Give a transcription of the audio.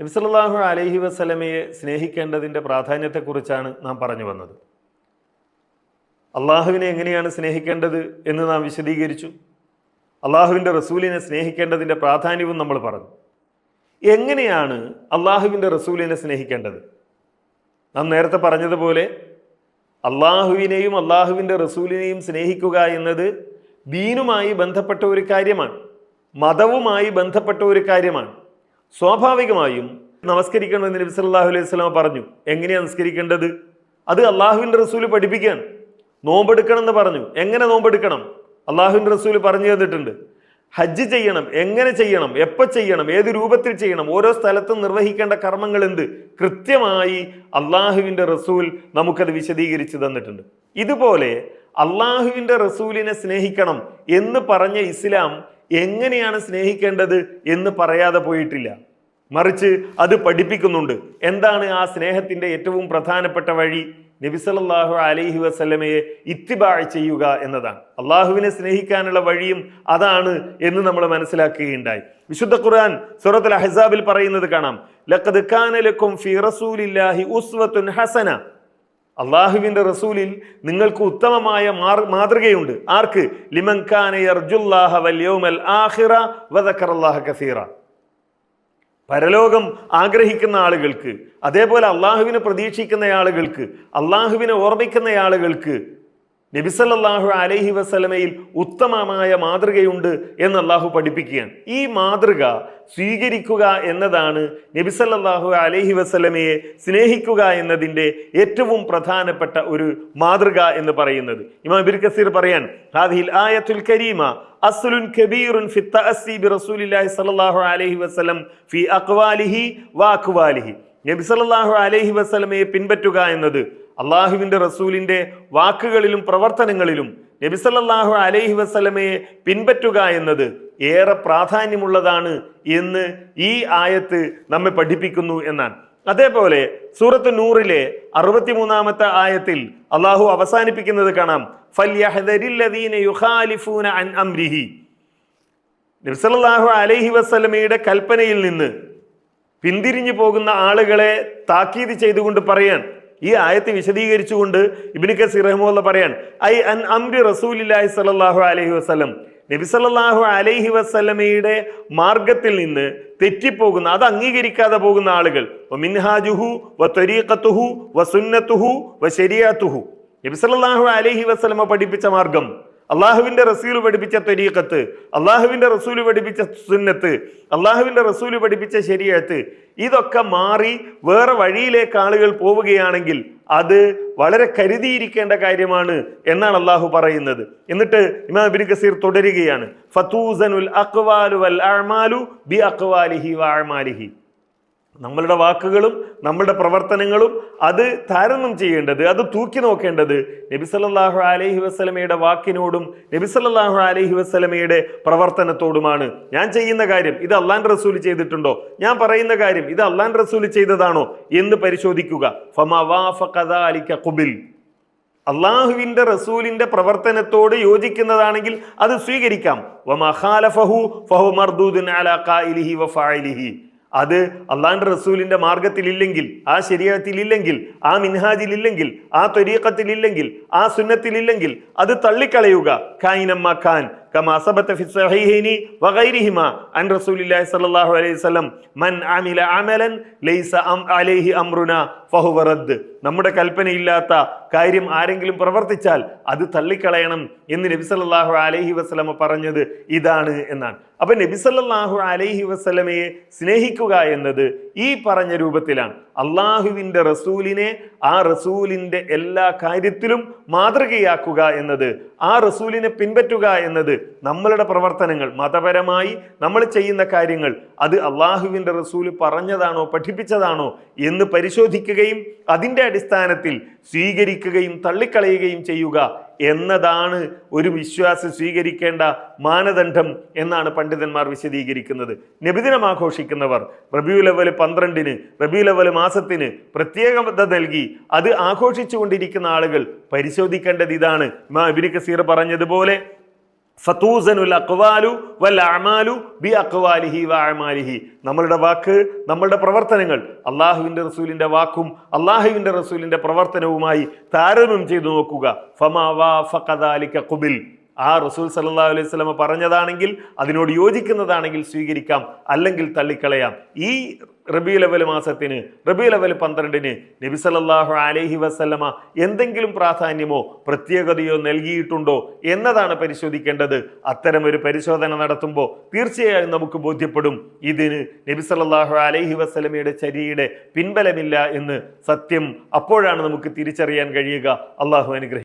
നബി സല്ലല്ലാഹു അലൈഹി വസല്ലമയെ സ്നേഹിക്കേണ്ടതിൻ്റെ പ്രാധാന്യത്തെക്കുറിച്ചാണ് നാം പറഞ്ഞു വന്നത്. അള്ളാഹുവിനെ എങ്ങനെയാണ് സ്നേഹിക്കേണ്ടത് എന്ന് നാം വിശദീകരിച്ചു. അള്ളാഹുവിൻ്റെ റസൂലിനെ സ്നേഹിക്കേണ്ടതിൻ്റെ പ്രാധാന്യവും നമ്മൾ പറഞ്ഞു. എങ്ങനെയാണ് അള്ളാഹുവിൻ്റെ റസൂലിനെ സ്നേഹിക്കേണ്ടത്? നാം നേരത്തെ പറഞ്ഞതുപോലെ അള്ളാഹുവിനെയും അള്ളാഹുവിൻ്റെ റസൂലിനെയും സ്നേഹിക്കുക എന്നത് ദീനുമായി ബന്ധപ്പെട്ട ഒരു കാര്യമാണ്, മതവുമായി ബന്ധപ്പെട്ട ഒരു കാര്യമാണ്. സ്വാഭാവികമായും നമസ്കരിക്കണമെന്ന് നബി സല്ലല്ലാഹു അലൈഹി വസല്ലം പറഞ്ഞു. എങ്ങനെയാണ് നമസ്കരിക്കേണ്ടത്? അത് അള്ളാഹുവിൻ്റെ റസൂല് പഠിപ്പിക്കുകയാണ്. നോമ്പെടുക്കണം എന്ന് പറഞ്ഞു. എങ്ങനെ നോമ്പെടുക്കണം? അള്ളാഹുവിൻ്റെ റസൂല് പറഞ്ഞു തന്നിട്ടുണ്ട്. ഹജ്ജ് ചെയ്യണം, എങ്ങനെ ചെയ്യണം, എപ്പോൾ ചെയ്യണം, ഏത് രൂപത്തിൽ ചെയ്യണം, ഓരോ സ്ഥലത്തും നിർവഹിക്കേണ്ട കർമ്മങ്ങൾ എന്ത്, കൃത്യമായി അള്ളാഹുവിൻ്റെ റസൂൽ നമുക്കത് വിശദീകരിച്ച് തന്നിട്ടുണ്ട്. ഇതുപോലെ അള്ളാഹുവിൻ്റെ റസൂലിനെ സ്നേഹിക്കണം എന്ന് പറഞ്ഞ ഇസ്ലാം എങ്ങനെയാണ് സ്നേഹിക്കേണ്ടത് എന്ന് പറയാതെ പോയിട്ടില്ല. മറിച്ച് അത് പഠിപ്പിക്കുന്നുണ്ട്. എന്താണ് ആ സ്നേഹത്തിൻ്റെ ഏറ്റവും പ്രധാനപ്പെട്ട വഴി? നബി സല്ലല്ലാഹു അലൈഹി വസല്ലമയെ ഇത്തിബാ ചെയ്യുക എന്നതാണ്. അള്ളാഹുവിനെ സ്നേഹിക്കാനുള്ള വഴിയും അതാണ് എന്ന് നമ്മൾ മനസ്സിലാക്കുകയുണ്ടായി. വിശുദ്ധ ഖുർആൻ സൂറത്തുൽ അഹ്സാബിൽ പറയുന്നത് കാണാം, ലഖദ് കാന ലക്കും ഫീ റസൂലില്ലാഹി ഉസ്വത്തുൻ ഹസന. അള്ളാഹുവിൻ്റെ റസൂലിൽ നിങ്ങൾക്ക് ഉത്തമമായ മാതൃകയുണ്ട്. ആർക്ക്? ലിമൻ കാന യർജുല്ലാഹ വൽ യൗമൽ ആഖിറ വദക്കറല്ലാഹ കസീറ. പരലോകം ആഗ്രഹിക്കുന്ന ആളുകൾക്ക്, അതേപോലെ അള്ളാഹുവിനെ പ്രതീക്ഷിക്കുന്ന ആളുകൾക്ക്, അള്ളാഹുവിനെ ഓർമ്മിക്കുന്ന ആളുകൾക്ക് നബി സല്ലല്ലാഹു അലൈഹി വസല്ലമയിൽ ഉത്തമമായ മാതൃകയുണ്ട് എന്ന് അള്ളാഹു പഠിപ്പിക്കുകയാണ്. ഈ മാതൃക സ്വീകരിക്കുക എന്നതാണ് നബി സല്ലല്ലാഹു അലൈഹി വസല്ലമയെ സ്നേഹിക്കുക എന്നതിൻ്റെ ഏറ്റവും പ്രധാനപ്പെട്ട ഒരു മാതൃക എന്ന് പറയുന്നത്. ഇമാം ഇബ്നു കസീർ പറയാൻ, ഹാദിഹിൽ ആയത്തുൽ കരീമ അസ്ലുൻ കബീറുൻ ഫി തഅസ്സി ബി റസൂലില്ലാഹി സ്വല്ലല്ലാഹു അലൈഹി വസല്ലം ഫി അഖ്വാലിഹി വ അഖ്വാലിഹി. നബി സല്ലല്ലാഹു അലൈഹി വസല്ലമയെ പിൻപറ്റുക എന്നത്, അള്ളാഹുവിൻ്റെ റസൂലിൻ്റെ വാക്കുകളിലും പ്രവർത്തനങ്ങളിലും നബി സല്ലല്ലാഹു അലൈഹി വസല്ലമയെ പിൻപറ്റുക എന്നത് ഏറെ പ്രാധാന്യമുള്ളതാണ് എന്ന് ഈ ആയത്ത് നമ്മെ പഠിപ്പിക്കുന്നു എന്നാണ്. അതേപോലെ സൂറത്ത് നൂറിലെ 63-ാമത്തെ ആയത്തിൽ അള്ളാഹു അവസാനിപ്പിക്കുന്നത് കാണാം, ഫൽയഹ്ദരില്ലദീന യുഖാലിഫൂന അൻ അംരിഹി. നബി സല്ലല്ലാഹു അലൈഹി വസല്ലമയുടെ കൽപ്പനയിൽ നിന്ന് പിന്തിരിഞ്ഞു പോകുന്ന ആളുകളെ താക്കീത് ചെയ്തുകൊണ്ട് പറയാൻ, ഈ ആയത്ത് വിശദീകരിച്ചുകൊണ്ട് ഇബ്നു കസീർ റഹിമഹുല്ലാഹ് പറയാൻ, ഐ അൻ അംരി റസൂലില്ലാഹി സ്വല്ലല്ലാഹു അലൈഹി വസല്ലം. നബി സല്ലല്ലാഹു അലൈഹി വസല്ലമയുടെ മാർഗത്തിൽ നിന്ന് തെറ്റിപ്പോകുന്ന, അത് അംഗീകരിക്കാതെ പോകുന്ന ആളുകൾ, മിൻഹാജുഹു വ ത്വരീഖത്തുഹു വ സുന്നത്തുഹു വ ശരീഅത്തുഹു. നബി സല്ലല്ലാഹു അലൈഹി വസല്ലമ പഠിപ്പിച്ച മാർഗം, അള്ളാഹുവിൻ്റെ റസൂല് പഠിപ്പിച്ച ത്വരീഖത്ത്, അള്ളാഹുവിൻ്റെ റസൂല് പഠിപ്പിച്ച സുന്നത്ത്, അള്ളാഹുവിൻ്റെ റസൂല് പഠിപ്പിച്ച ശരീഅത്ത്, ഇതൊക്കെ മാറി വേറെ വഴിയിലേക്ക് ആളുകൾ പോവുകയാണെങ്കിൽ അത് വളരെ കരുതിയിരിക്കേണ്ട കാര്യമാണ് എന്നാണ് അള്ളാഹു പറയുന്നത്. എന്നിട്ട് ഇമാം ഇബ്നു കസീർ തുടരുകയാണ്, ഫതൂസനുൽ അഖ്വാലു വൽ അഅ്മാലു ബി അഖ്വാലിഹി വ അഅ്മാലിഹി. നമ്മളുടെ വാക്കുകളും നമ്മളുടെ പ്രവർത്തനങ്ങളും അത് താരതമ്യം ചെയ്യേണ്ടത്, അത് തൂക്കി നോക്കേണ്ടത് നബി സല്ലല്ലാഹു അലൈഹി വസല്ലമയുടെ വാക്കിനോടും നബി സല്ലല്ലാഹു അലൈഹി വസല്ലമയുടെ പ്രവർത്തനത്തോടുമാണ്. ഞാൻ ചെയ്യുന്ന കാര്യം ഇത് അള്ളാഹുവിൻ്റെ റസൂൽ ചെയ്തിട്ടുണ്ടോ, ഞാൻ പറയുന്ന കാര്യം ഇത് അള്ളാഹുവിൻ്റെ റസൂൽ ചെയ്തതാണോ എന്ന് പരിശോധിക്കുക. ഫമാ വാഫഖ ദാലിക ഖുബിൽ. അള്ളാഹുവിൻ്റെ റസൂലിൻ്റെ പ്രവർത്തനത്തോട് യോജിക്കുന്നതാണെങ്കിൽ അത് സ്വീകരിക്കാം. വമാ ഖാലഫഹു ഫഹു മർദൂദുൻ അലാ ഖായിലിഹി വ ഫാഇലിഹി. അത് അള്ളാഹുവിൻ്റെ റസൂലിൻ്റെ മാർഗത്തിലില്ലെങ്കിൽ, ആ ശരീഅത്തിലില്ലെങ്കിൽ, ആ മിൻഹാജിലില്ലെങ്കിൽ, ആ ത്വരീഖത്തിലില്ലെങ്കിൽ, ആ സുന്നത്തിലില്ലെങ്കിൽ അത് തള്ളിക്കളയുക. കായിനമ്മ ഖാൻ കമാ സബത ഫി സ്വഹീഹൈനി വഗൈരിഹിമാ അൻ റസൂലില്ലാഹി സ്വല്ലല്ലാഹു അലൈഹി വസല്ലം മൻ അമില അമലൻ ലൈസ അലൈഹി അംറുനാ ഫഹുവ റദ്ദ്. നമ്മുടെ കൽപ്പനയില്ലാത്ത കാര്യം ആരെങ്കിലും പ്രവർത്തിച്ചാൽ അത് തള്ളിക്കളയണം എന്ന് നബി സല്ലല്ലാഹു അലൈഹി വസല്ലമ പറഞ്ഞത് ഇതാണ് എന്നാണ്. അപ്പൊ നബി സല്ലല്ലാഹു അലൈഹി വസല്ലമയെ സ്നേഹിക്കുക എന്നത് ഈ പറഞ്ഞ രൂപത്തിലാണ്. അള്ളാഹുവിൻ്റെ റസൂലിനെ ആ റസൂലിൻ്റെ എല്ലാ കാര്യത്തിലും മാതൃകയാക്കുക എന്നത്, ആ റസൂലിനെ പിൻപറ്റുക എന്നത്, നമ്മളുടെ പ്രവർത്തനങ്ങൾ, മതപരമായി നമ്മൾ ചെയ്യുന്ന കാര്യങ്ങൾ അത് അള്ളാഹുവിൻ്റെ റസൂല് പറഞ്ഞതാണോ പഠിപ്പിച്ചതാണോ എന്ന് പരിശോധിക്കുകയും അതിൻ്റെ അടിസ്ഥാനത്തിൽ സ്വീകരിക്കുകയും തള്ളിക്കളയുകയും ചെയ്യുക എന്നതാണ് ഒരു വിശ്വാസി സ്വീകരിക്കേണ്ട മാനദണ്ഡം എന്നാണ് പണ്ഡിതന്മാർ വിശദീകരിക്കുന്നത്. നബിദിനം ആഘോഷിക്കുന്നവർ റബീഉൽ അവ്വൽ 12-ന്, റബീഉൽ അവ്വൽ മാസത്തിന് പ്രത്യേകത നൽകി അത് ആഘോഷിച്ചുകൊണ്ടിരിക്കുന്ന ആളുകൾ പരിശോധിക്കേണ്ടത് ഇതാണ്. ഇബ്നു കസീർ പറഞ്ഞതുപോലെ ഫതൂസനുൽ അഖ്വാലു വൽ അഅമാലു ബി അഖ്വാലിഹി വ അഅമാലിഹി. നമ്മളുടെ വാക്ക്, നമ്മളുടെ പ്രവർത്തനങ്ങൾ അള്ളാഹുവിൻ്റെ റസൂലിൻ്റെ വാക്കും അള്ളാഹുവിൻ്റെ റസൂലിൻ്റെ പ്രവർത്തനവുമായി താരതമ്യം ചെയ്തു നോക്കുക. ഫമാ വാഫഖ ദാലിക ഖുബിൽ. ആ റസൂൽ സല്ലല്ലാഹു അലൈഹി വസല്ലമ പറഞ്ഞതാണെങ്കിൽ, അതിനോട് യോജിക്കുന്നതാണെങ്കിൽ സ്വീകരിക്കാം, അല്ലെങ്കിൽ തള്ളിക്കളയാം. ഈ റബീഉൽ അവ്വൽ മാസത്തിന്, റബീഉൽ അവ്വൽ 12-ന് നബി സല്ലല്ലാഹു അലൈഹി വസല്ലമ എന്തെങ്കിലും പ്രാധാന്യമോ പ്രത്യേകതയോ നൽകിയിട്ടുണ്ടോ എന്നതാണ് പരിശോധിക്കേണ്ടത്. അത്തരമൊരു പരിശോധന നടത്തുമ്പോൾ തീർച്ചയായും നമുക്ക് ബോധ്യപ്പെടും ഇതിന് നബി സല്ലല്ലാഹു അലൈഹി വസല്ലമയുടെ ചര്യയുടെ പിൻബലമില്ല എന്ന്. സത്യം അപ്പോഴാണ് നമുക്ക് തിരിച്ചറിയാൻ കഴിയുക. അള്ളാഹു അനുഗ്രഹിക്കട്ടെ.